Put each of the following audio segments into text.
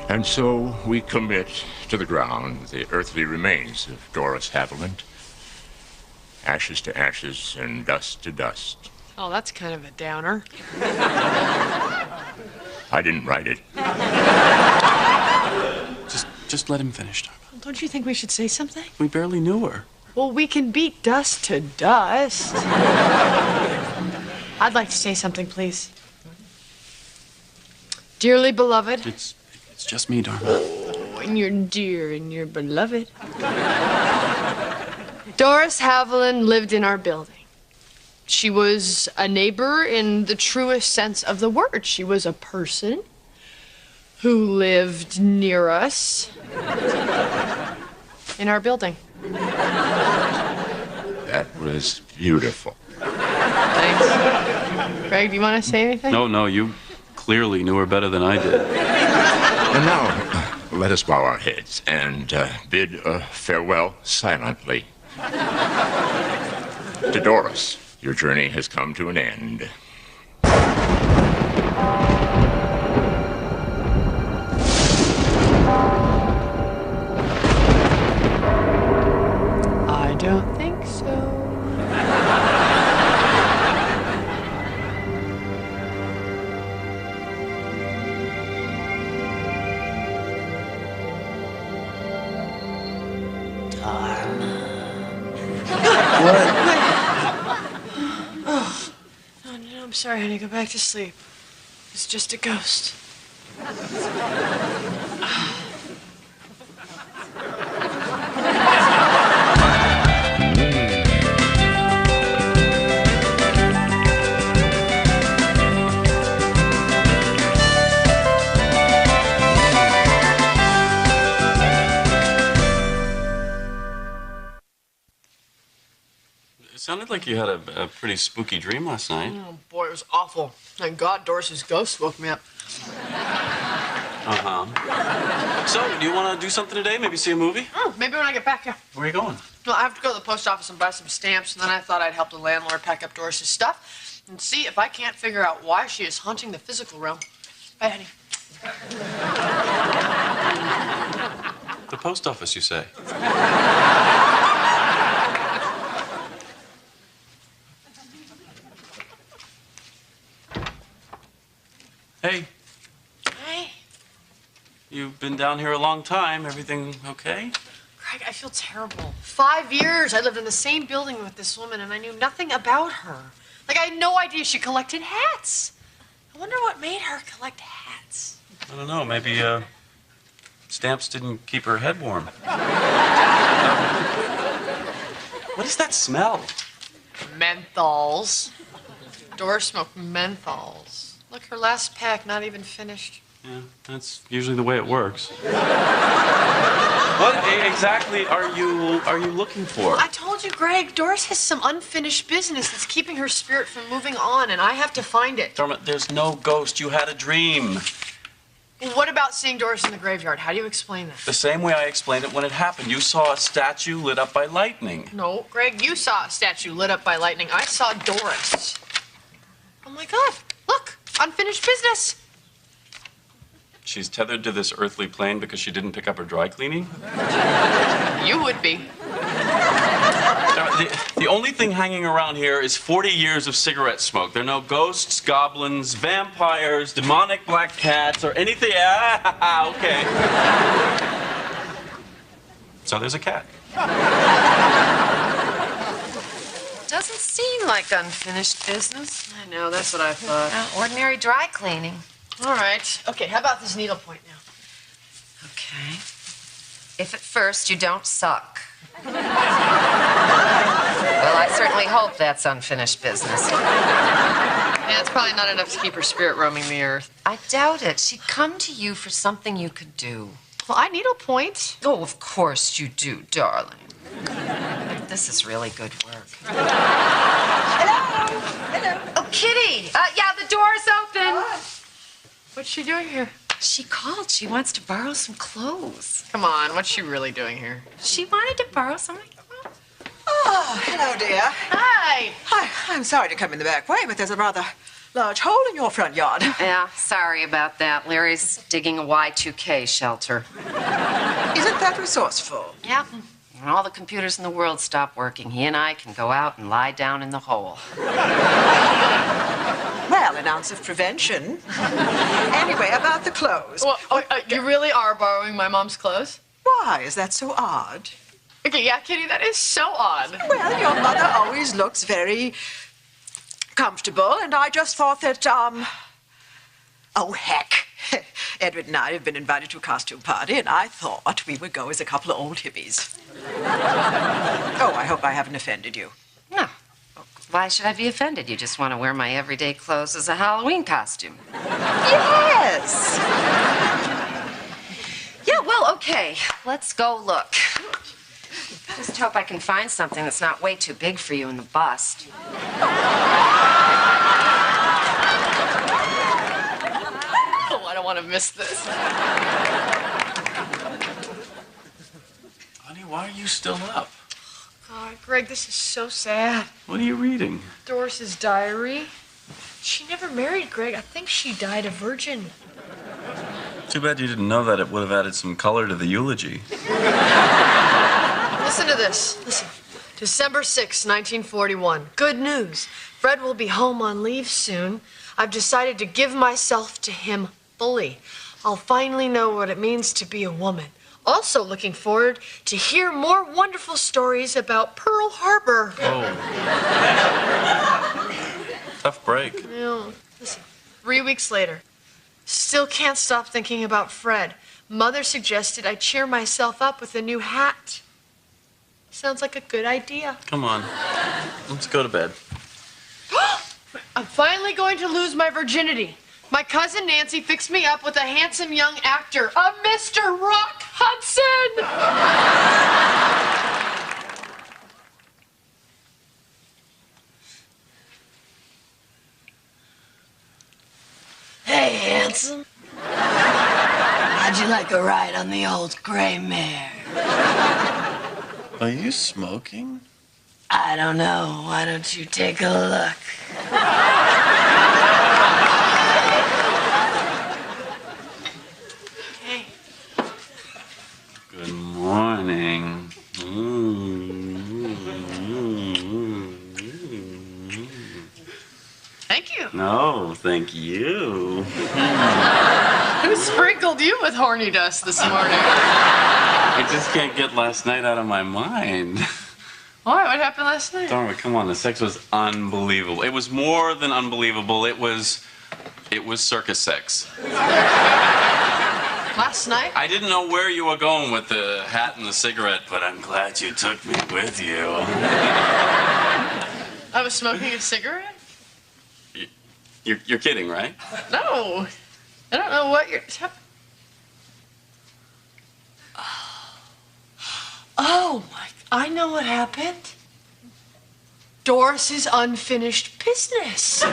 And so we commit to the ground the earthly remains of Doris Haviland. Ashes to ashes and dust to dust. Oh, that's kind of a downer. I didn't write it. Just let him finish, Dharma. Well, don't you think we should say something? We barely knew her. Well, we can beat dust to dust. I'd like to say something, please. Dearly beloved. It's just me, Dharma. Oh, and you're dear and you're beloved. Doris Haviland lived in our building. She was a neighbor in the truest sense of the word. She was a person who lived near us in our building. That was beautiful. Thanks. Greg, do you want to say anything? No, you clearly knew her better than I did. And now, let us bow our heads and bid farewell silently. To Doris, your journey has come to an end. I don't think so. I'm sorry, honey. Go back to sleep. It's just a ghost. It sounded like you had a pretty spooky dream last night. Oh, boy, it was awful. Thank God Doris's ghost woke me up. So, do you want to do something today? Maybe see a movie? Maybe when I get back, yeah. Where are you going? Well, I have to go to the post office and buy some stamps, and then I thought I'd help the landlord pack up Doris's stuff and see if I can't figure out why she is haunting the physical realm. Bye, honey. The post office, you say? Hey. Hey. You've been down here a long time. Everything okay? Greg, I feel terrible. 5 years I lived in the same building with this woman, and I knew nothing about her. Like, I had no idea she collected hats. I wonder what made her collect hats. I don't know. Maybe, stamps didn't keep her head warm. What is that smell? Menthols. Doris smoked menthols. Look, her last pack not even finished. Yeah, that's usually the way it works. What exactly are you looking for? I told you, Greg, Doris has some unfinished business that's keeping her spirit from moving on, and I have to find it. Dharma, there's no ghost. You had a dream. Well, what about seeing Doris in the graveyard? How do you explain that? The same way I explained it when it happened. You saw a statue lit up by lightning. No, Greg, you saw a statue lit up by lightning. I saw Doris. Oh, my God. Look, unfinished business. She's tethered to this earthly plane because she didn't pick up her dry cleaning? You would be. The only thing hanging around here is 40 years of cigarette smoke. There are no ghosts, goblins, vampires, demonic black cats, or anything. Okay. So there's a cat. Doesn't seem like unfinished business. I know, that's what I thought. Ordinary dry cleaning. All right. Okay, how about this needlepoint now? Okay. If at first you don't suck. Well, I certainly hope that's unfinished business. Yeah, it's probably not enough to keep her spirit roaming the earth. I doubt it. She'd come to you for something you could do. Well, I needlepoint. Oh, of course you do, darling. This is really good work. Hello? Hello? Oh, Kitty! Yeah, the door's open. What's she doing here? She called. She wants to borrow some clothes. Come on, what's she really doing here? She wanted to borrow some of my clothes. Oh, hello, dear. Hi. Hi. I'm sorry to come in the back way, but there's a rather large hole in your front yard. Yeah, sorry about that. Larry's digging a Y2K shelter. Isn't that resourceful? Yeah. When all the computers in the world stop working, he and I can go out and lie down in the hole. Well, an ounce of prevention. Anyway, about the clothes. Well, you really are borrowing my mom's clothes? Why is that so odd? Okay, yeah, Kitty, that is so odd. Well, your mother always looks very comfortable, and I just thought that, oh, heck. Edward and I have been invited to a costume party, and I thought we would go as a couple of old hippies. Oh, I hope I haven't offended you. No. Why should I be offended? You just want to wear my everyday clothes as a Halloween costume. Yes! Yeah, well, okay. Let's go look. Just hope I can find something that's not way too big for you in the bust. Oh, I don't want to miss this. Honey, why are you still up? God, Greg, this is so sad. What are you reading? Doris's diary. She never married Greg. I think she died a virgin. Too bad you didn't know that. It would have added some color to the eulogy. Listen to this. Listen. December 6, 1941. Good news. Fred will be home on leave soon. I've decided to give myself to him fully. I'll finally know what it means to be a woman. Also looking forward to hear more wonderful stories about Pearl Harbor. Oh. Tough break. Yeah. Listen, 3 weeks later. Still can't stop thinking about Fred. Mother suggested I cheer myself up with a new hat. Sounds like a good idea. Come on. Let's go to bed. I'm finally going to lose my virginity. My cousin Nancy fixed me up with a handsome young actor, a Mr. Rock Hudson. Hey, handsome. How'd you like a ride on the old gray mare? Are you smoking? I don't know. Why don't you take a look? Hey. Good morning. Thank you. No, thank you. Who sprinkled you with horny dust this morning? I just can't get last night out of my mind. Why? What happened last night? Dharma, come on. The sex was unbelievable. It was more than unbelievable. It was circus sex. Last night? I didn't know where you were going with the hat and the cigarette, but I'm glad you took me with you. I was smoking a cigarette? You're kidding, right? No. I don't know what you're... Oh, my... I know what happened. Doris's unfinished business.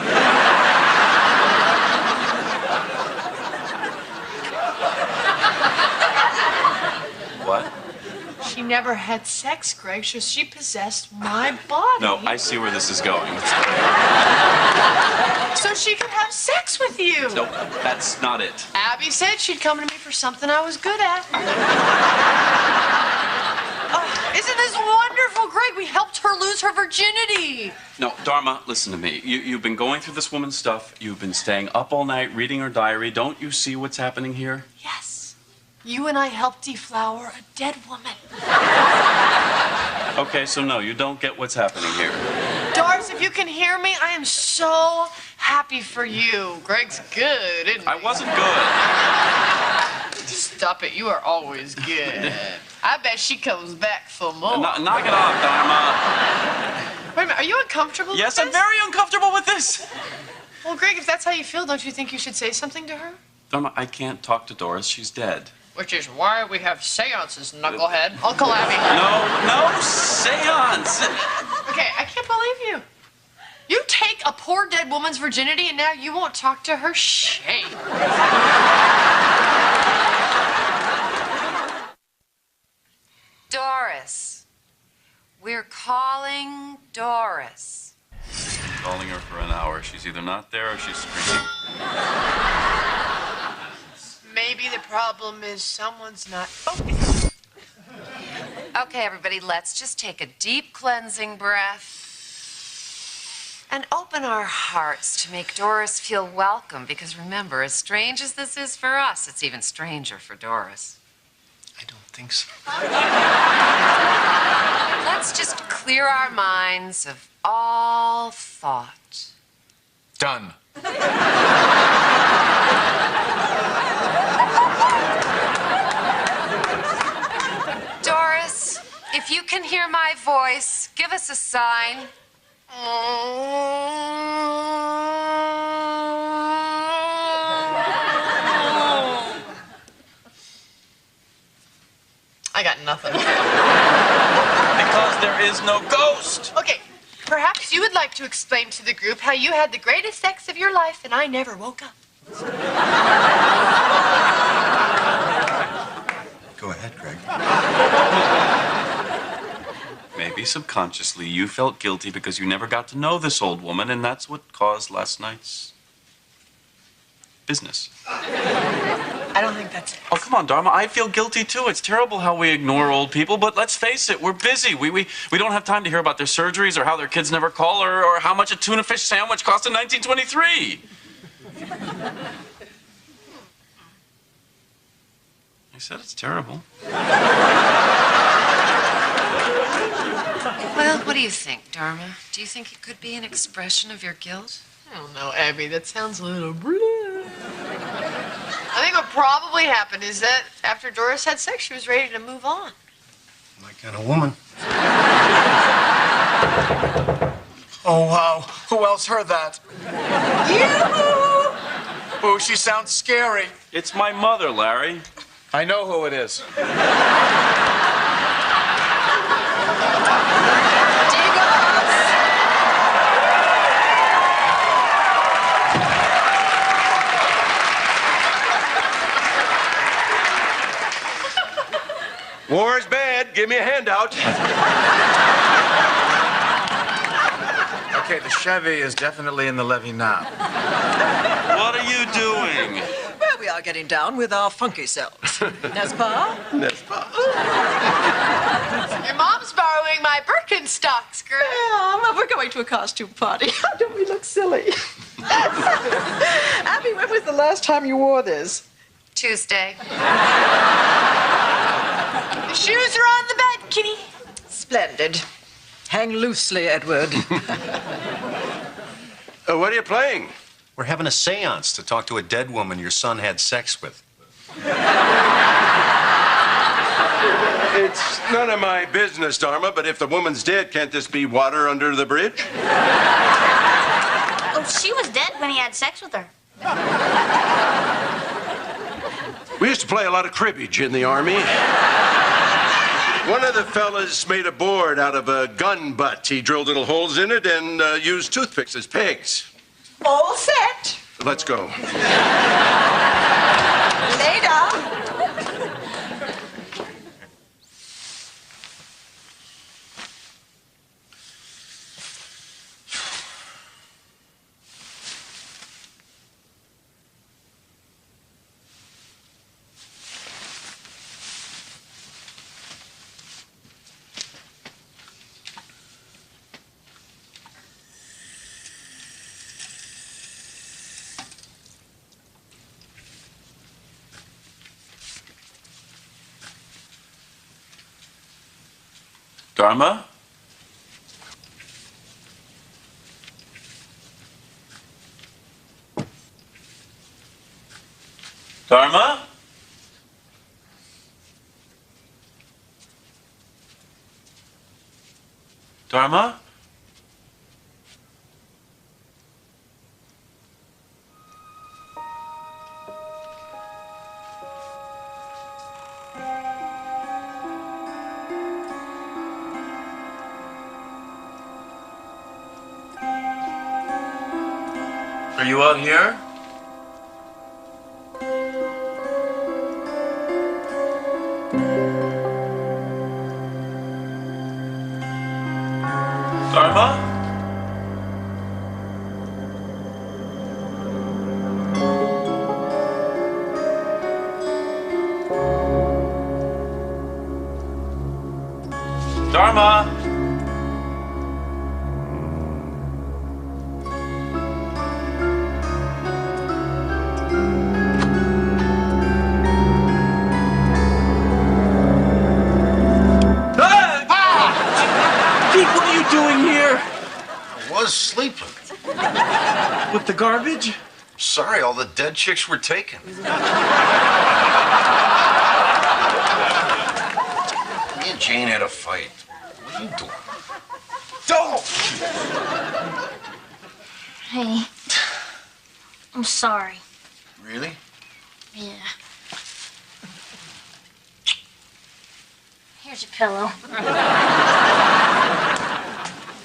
What? She never had sex, Greg, so she possessed my body. No, I see where this is going. So she could have sex with you. No, that's not it. Abby said she'd come to me for something I was good at. Isn't this wonderful, Greg? We helped her lose her virginity. No, Dharma, listen to me. You've been going through this woman's stuff. You've been staying up all night reading her diary. Don't you see what's happening here? Yes. You and I helped deflower a dead woman. Okay, so no, you don't get what's happening here. Doris, if you can hear me, I am so happy for you. Greg's good, isn't he? I wasn't good. Stop it. You are always good. I bet she comes back for more. Knock it off, Dharma. Wait a minute. Are you uncomfortable Yes, with I'm this? very uncomfortable with this. Well, Greg, if that's how you feel, don't you think you should say something to her? Dharma, I can't talk to Doris. She's dead. Which is why we have seances, knucklehead. Uncle Abby. No seance. Okay, I can't believe you. You take a poor dead woman's virginity and now you won't talk to her? Shame. Doris. We're calling Doris. Calling her for an hour. She's either not there or she's screaming. Maybe the problem is someone's not focused. Okay, everybody, let's just take a deep cleansing breath and open our hearts to make Doris feel welcome. Because remember, as strange as this is for us, it's even stranger for Doris. I don't think so. Let's just clear our minds of all thought. Done. Doris, if you can hear my voice, give us a sign. I got nothing. Because there is no ghost. Okay, perhaps you would like to explain to the group how you had the greatest sex of your life and I never woke up. Go ahead, Greg. Maybe subconsciously you felt guilty because you never got to know this old woman, and that's what caused last night's business. I don't think that's it. Oh, come on, Dharma. I feel guilty, too. It's terrible how we ignore old people, but let's face it, we're busy. We don't have time to hear about their surgeries or how their kids never call or how much a tuna fish sandwich cost in 1923. I said it's terrible. Well, what do you think, Dharma? Do you think it could be an expression of your guilt? I don't know, Abby. That sounds a little bleh. I think what probably happened is that after Doris had sex, she was ready to move on. My kind of woman. Oh, wow. Who else heard that? Yoo-hoo! Oh, she sounds scary. It's my mother, Larry. I know who it is. War's bad. Give me a handout. Okay, the Chevy is definitely in the levee now. What are you doing? Well, we are getting down with our funky selves. N'est-ce pas? N'est-ce pas? Your mom's borrowing my Birkenstocks, girl. Yeah, we're going to a costume party. Don't we look silly? Abby, when was the last time you wore this? Tuesday. The shoes are on the bed, kitty. Splendid. Hang loosely, Edward. What are you playing? We're having a seance to talk to a dead woman your son had sex with. It's none of my business, Dharma, but if the woman's dead, can't this be water under the bridge? Oh, she was dead when he had sex with her. We used to play a lot of cribbage in the Army. One of the fellas made a board out of a gun butt. He drilled little holes in it and used toothpicks as pegs. All set. Let's go. Lay down. Dharma? Dharma? Dharma? Are you out here? Dharma? Dharma! Pete, what are you doing here? I was sleeping. With the garbage? Sorry, all the dead chicks were taken. Me and Jane had a fight. What are you doing? Don't! Hey, I'm sorry. Really? Yeah. Here's your pillow.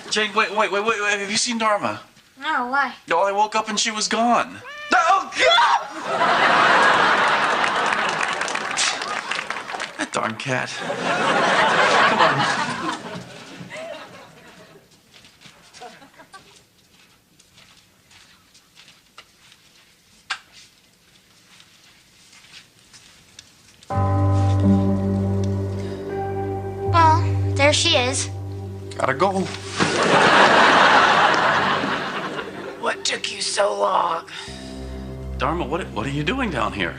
Jane, wait. Have you seen Dharma? No, why? No, I woke up and she was gone. Oh, God! That darn cat. Come on. Well, there she is. Gotta go. What took you so long? Dharma, what are you doing down here?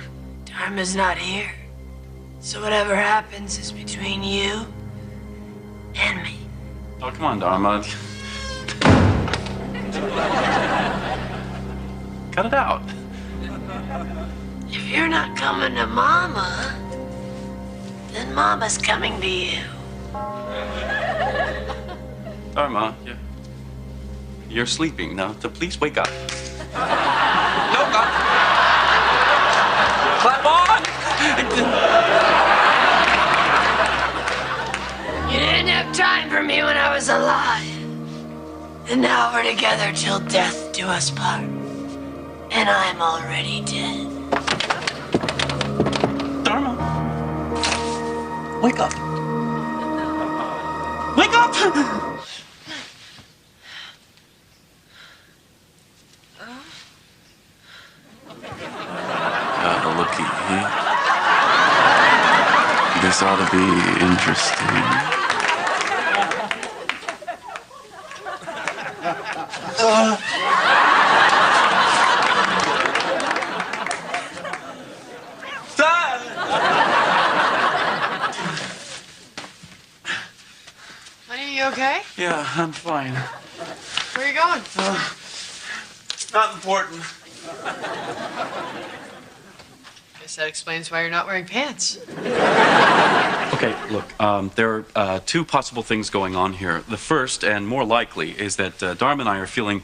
Dharma's not here. So whatever happens is between you and me. Oh, come on, Dharma. Cut it out. If you're not coming to Mama, then Mama's coming to you. Dharma, you're sleeping now. So please wake up. No, God. Clap on! You didn't have time for me when I was alive. And now we're together till death do us part. And I'm already dead. Dharma. Wake up. Wake up! Gotta looky here. This ought to be interesting. Honey, are you okay? Yeah, I'm fine. Where are you going? Not important. Guess that explains why you're not wearing pants. Okay, look, there are two possible things going on here. The first, and more likely, is that Dharma and I are feeling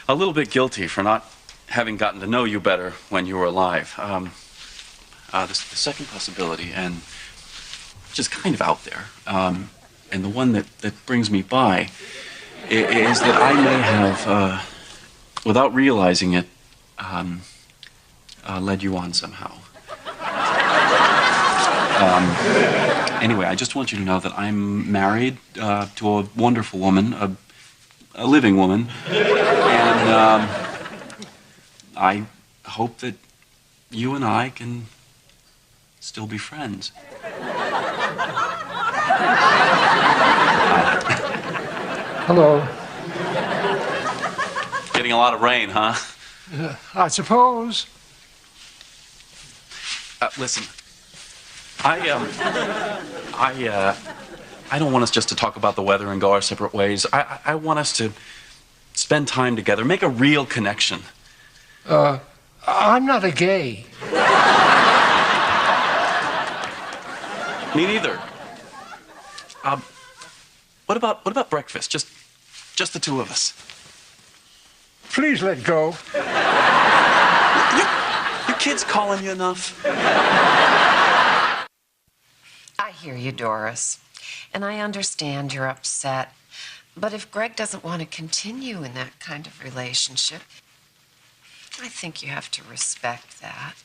a little bit guilty for not having gotten to know you better when you were alive. The second possibility, and which is kind of out there, and the one that brings me by, is that I may have, without realizing it, led you on somehow. Anyway, I just want you to know that I'm married to a wonderful woman, a living woman, and I hope that you and I can still be friends. Hello. Getting a lot of rain, huh? I suppose. Listen, I don't want us just to talk about the weather and go our separate ways. I want us to spend time together, make a real connection. I'm not a gay. Me neither. What about breakfast? Just the two of us. Please let go. Your kid's calling you enough. I hear you, Doris. And I understand you're upset. But if Greg doesn't want to continue in that kind of relationship, I think you have to respect that.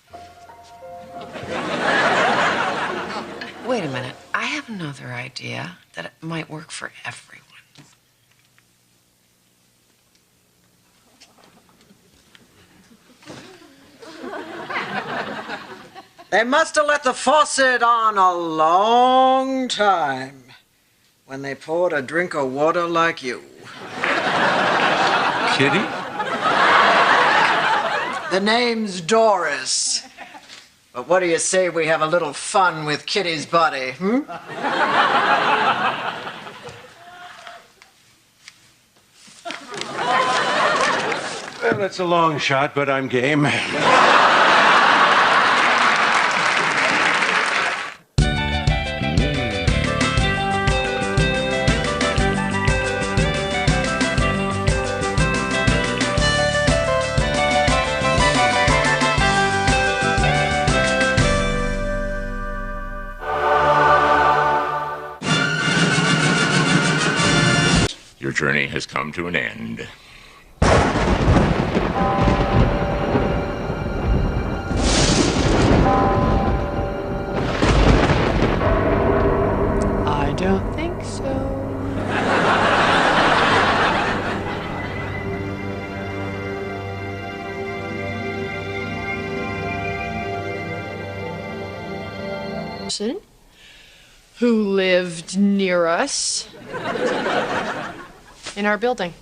Wait a minute. I have another idea that it might work for everyone. They must have let the faucet on a long time when they poured a drink of water like you. Kitty? The name's Doris. But what do you say we have a little fun with Kitty's body, hmm? Well, it's a long shot, but I'm game. Your journey has come to an end. I don't think so. Person who lived near us in our building.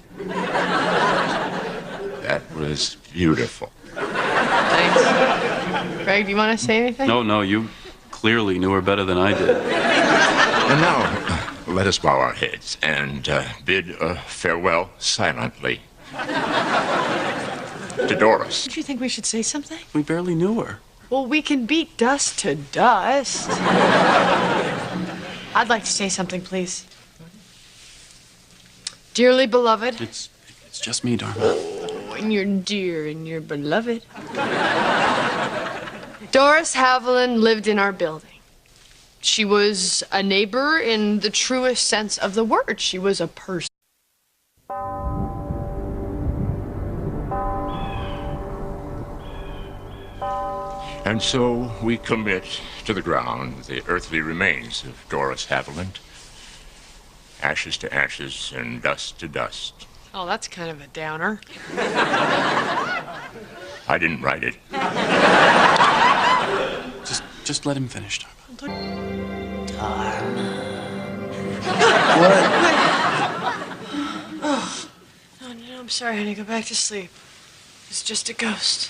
That was beautiful. Thanks. Greg, do you want to say anything? No, you clearly knew her better than I did. And now, let us bow our heads and bid farewell silently to Doris. Don't you think we should say something? We barely knew her. Well, we can beat dust to dust. I'd like to say something, please. Dearly beloved. It's just me, Dharma. Oh, and you're dear and you're beloved. Doris Haviland lived in our building. She was a neighbor in the truest sense of the word. She was a person. And so we commit to the ground the earthly remains of Doris Haviland. Ashes to ashes and dust to dust. Oh, that's kind of a downer. I didn't write it. Just let him finish, Dharma. Oh, no, I'm sorry, honey. Go back to sleep. It's just a ghost.